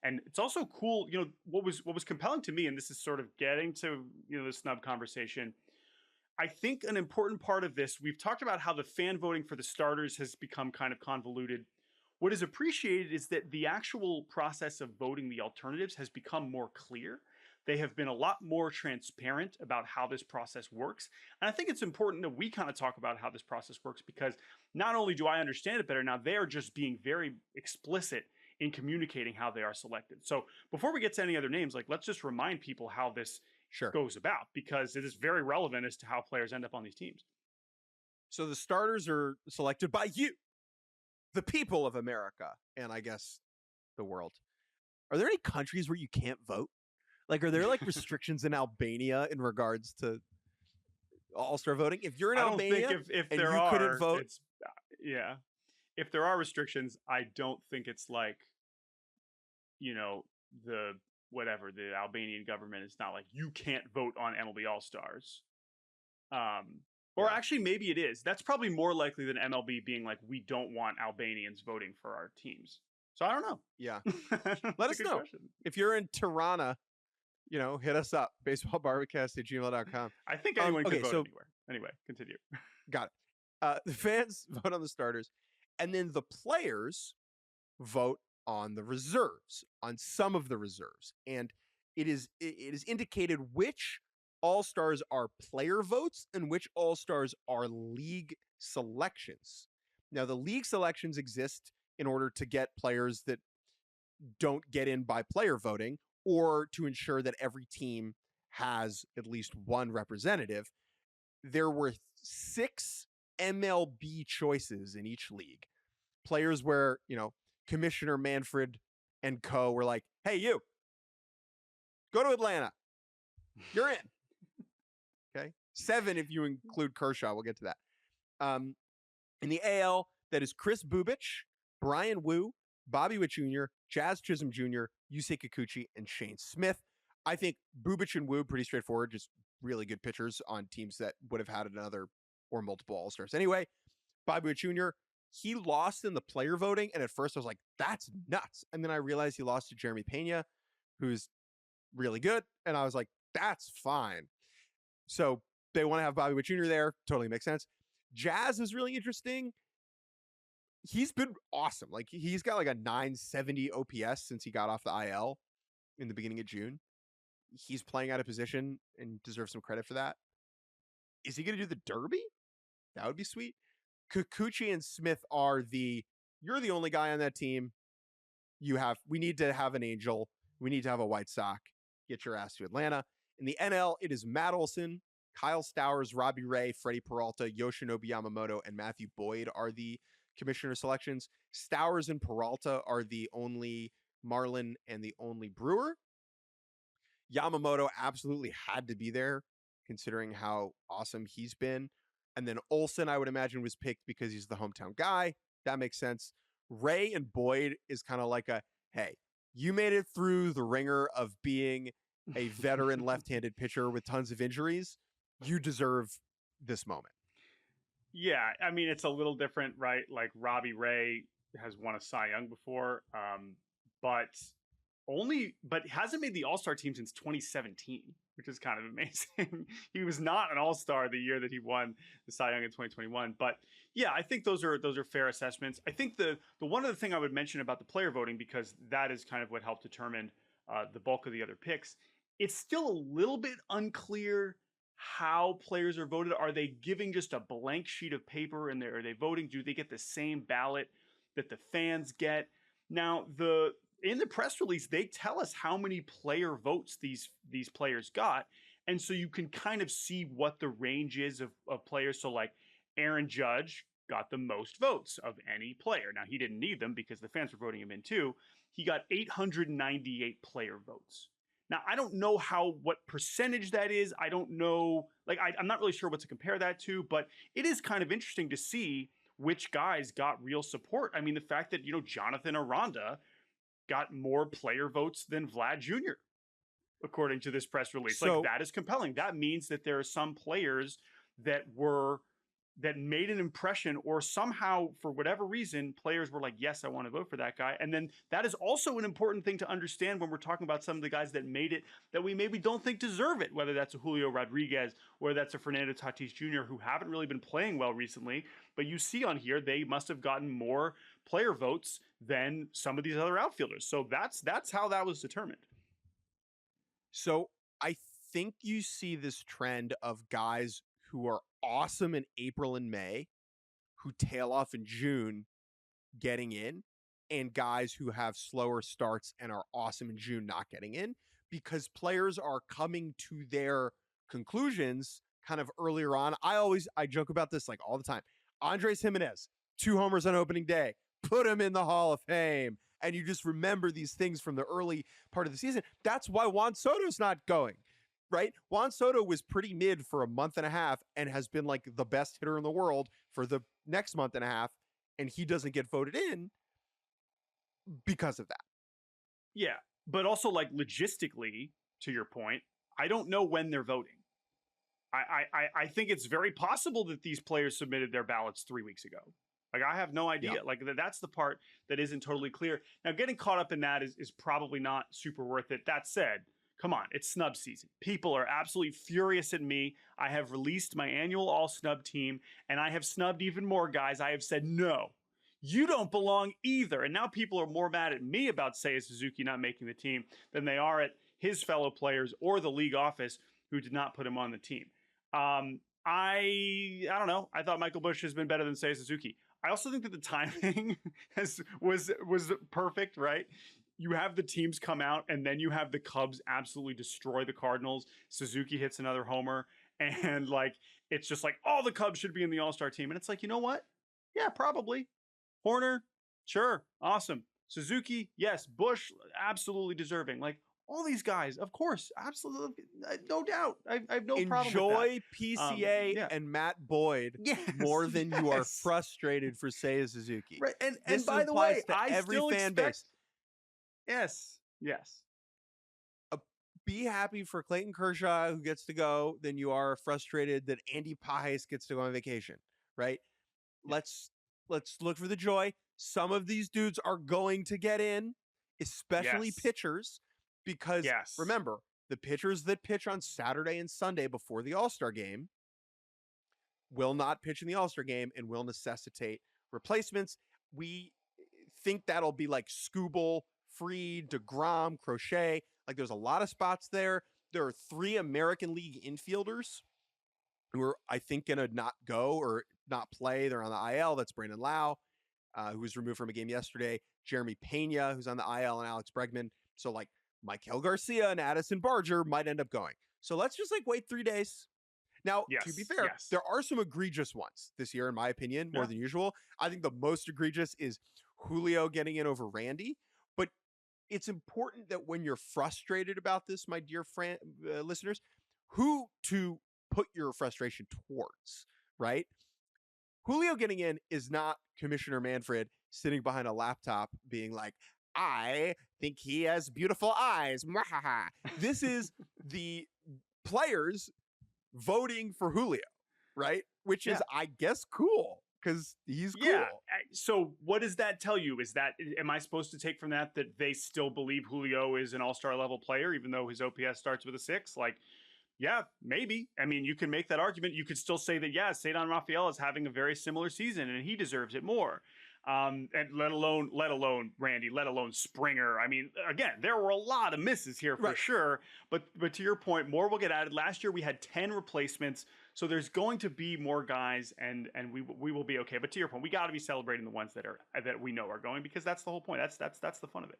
And it's also cool, what was compelling to me, and this is sort of getting to, the snub conversation. I think an important part of this, we've talked about how the fan voting for the starters has become kind of convoluted. What is appreciated is that the actual process of voting the alternatives has become more clear. They have been a lot more transparent about how this process works. And I think it's important that we kind of talk about how this process works, because not only do I understand it better now, they are just being very explicit in communicating how they are selected. So before we get to any other names, let's just remind people how this goes about, because it is very relevant as to how players end up on these teams. So the starters are selected by you, the people of America, and I guess the world. Are there any countries where you can't vote? Are there restrictions in Albania in regards to All-Star voting? If you're in Albania if and there you couldn't vote, if there are restrictions, I don't think it's the Albanian government is not you can't vote on MLB All-Stars. Actually, maybe it is. That's probably more likely than MLB being we don't want Albanians voting for our teams. So I don't know. Yeah. Let us know. Question. If you're in Tirana, hit us up. baseballbarbacast@gmail.com. I think anyone could vote anywhere. Anyway, continue. Got it. The fans vote on the starters, and then the players vote on the reserves, on some of the reserves. And it is indicated which All-Stars are player votes and which All-Stars are league selections. Now, the league selections exist in order to get players that don't get in by player voting, or to ensure that every team has at least one representative. There were 6 MLB choices in each league. Players where, Commissioner Manfred and co. were like, hey, you, go to Atlanta. You're in. Okay. 7 if you include Kershaw. We'll get to that. In the AL, that is Chris Bubich, Brian Wu, Bobby Witt Jr., Jazz Chisholm Jr., Yusei Kikuchi, and Shane Smith. I think Bubich and Wu, pretty straightforward, just really good pitchers on teams that would have had another or multiple All-Stars. Anyway, Bobby Witt Jr., he lost in the player voting, and at first I was like, that's nuts. And then I realized he lost to Jeremy Pena, who's really good, and I was like, that's fine. So they want to have Bobby Witt Jr. there. Totally makes sense. Jazz is really interesting. He's been awesome. He's got a 970 OPS since he got off the IL in the beginning of June. He's playing out of position and deserves some credit for that. Is he going to do the Derby? That would be sweet. Kikuchi and Smith are you're the only guy on that team. We need to have an Angel. We need to have a White Sox. Get your ass to Atlanta. In the NL, it is Matt Olson, Kyle Stowers, Robbie Ray, Freddie Peralta, Yoshinobu Yamamoto, and Matthew Boyd are the commissioner selections. Stowers and Peralta are the only Marlin and the only Brewer. Yamamoto absolutely had to be there, considering how awesome he's been. And then Olsen, I would imagine, was picked because he's the hometown guy. That makes sense. Ray and Boyd is kind of hey, you made it through the ringer of being a veteran left-handed pitcher with tons of injuries. You deserve this moment. Yeah, I mean, it's a little different, right? Robbie Ray has won a Cy Young before, but hasn't made the All-Star team since 2017, which is kind of amazing. He was not an All-Star the year that he won the Cy Young in 2021. But yeah, I think those are fair assessments. I think the one other thing I would mention about the player voting, because that is kind of what helped determine the bulk of the other picks, it's still a little bit unclear how players are voted. Are they giving just a blank sheet of paper and are they voting? Do they get the same ballot that the fans get? Now, in the press release, they tell us how many player votes these players got. And so you can kind of see what the range is of players. So Aaron Judge got the most votes of any player. Now, he didn't need them because the fans were voting him in too. He got 898 player votes. Now, I don't know what percentage that is. I don't know. I'm not really sure what to compare that to, but it is kind of interesting to see which guys got real support. I mean, the fact that, Jonathan Aranda got more player votes than Vlad Jr., according to this press release. That is compelling. That means that there are some players that were that made an impression, or somehow for whatever reason players were like, yes, I want to vote for that guy. And then that is also an important thing to understand when we're talking about some of the guys that made it that we maybe don't think deserve it, whether that's a Julio Rodríguez or that's a Fernando Tatis Jr. who haven't really been playing well recently, but you see on here they must have gotten more player votes than some of these other outfielders. So that's how that was determined. So I think you see this trend of guys who are awesome in April and May, who tail off in June, getting in, and guys who have slower starts and are awesome in June not getting in, because players are coming to their conclusions kind of earlier on. I joke about this like all the time. Andres Gimenez, 2 homers on opening day, put him in the Hall of Fame. And you just remember these things from the early part of the season. That's why Juan Soto's not going, right? Juan Soto was pretty mid for a month and a half and has been like the best hitter in the world for the next month and a half, and he doesn't get voted in because of that. Yeah, but also like logistically, to your point, I don't know when they're voting. I think it's very possible that these players submitted their ballots 3 weeks ago. Like, I have no idea. Yeah. Like, that's the part that isn't totally clear. Now, getting caught up in that is probably not super worth it. That said, come on, it's snub season. People are absolutely furious at me. I have released my annual all-snub team, and I have snubbed even more guys. I have said, no, you don't belong either. And now people are more mad at me about Seiya Suzuki not making the team than they are at his fellow players or the league office who did not put him on the team. I don't know. I thought Michael Busch has been better than Seiya Suzuki. I also think that the timing was perfect, right? You have the teams come out, and then you have the Cubs absolutely destroy the Cardinals. Suzuki hits another homer, and like it's just like all the Cubs should be in the All-Star team. And it's like, you know what? Yeah, probably. Horner, sure, awesome. Suzuki, yes. Busch, absolutely deserving. Like all these guys, of course, absolutely, no doubt. I have no problem with that. Enjoy PCA and Matt Boyd more than you are frustrated for Seiya Suzuki. Right, and by the way, I every still fan expect, base. Yes. Be happy for Clayton Kershaw who gets to go than you are frustrated that Andy Pajes gets to go on vacation. Right? Yeah. Let's look for the joy. Some of these dudes are going to get in, especially pitchers. Because remember, the pitchers that pitch on Saturday and Sunday before the All-Star game will not pitch in the All-Star game and will necessitate replacements. We think that'll be like Skubal, Fried, DeGrom, Crochet. Like there's a lot of spots there. There are 3 American League infielders who are, I think, going to not go or not play. They're on the IL. That's Brandon Lau, who was removed from a game yesterday. Jeremy Pena, who's on the IL, and Alex Bregman. So like, Michael Garcia and Addison Barger might end up going. So let's just like wait 3 days. Now, to be fair, there are some egregious ones this year, in my opinion, more than usual. I think the most egregious is Julio getting in over Randy. But it's important that when you're frustrated about this, my dear listeners, who to put your frustration towards, right? Julio getting in is not Commissioner Manfred sitting behind a laptop being like, I think he has beautiful eyes. This is the players voting for Julio, right? Which is, I guess, cool because he's cool. Yeah. So what does that tell you? Am I supposed to take from that they still believe Julio is an all-star level player, even though his OPS starts with a 6? Like, yeah, maybe. I mean, you can make that argument. You could still say that, Cedar Rafael is having a very similar season and he deserves it more. And let alone Randy, let alone Springer. I mean, again, there were a lot of misses here for sure. But to your point, more will get added. Last year we had 10 replacements, so there's going to be more guys, and we will be okay. But to your point, we got to be celebrating the ones that we know are going, because that's the whole point. That's the fun of it.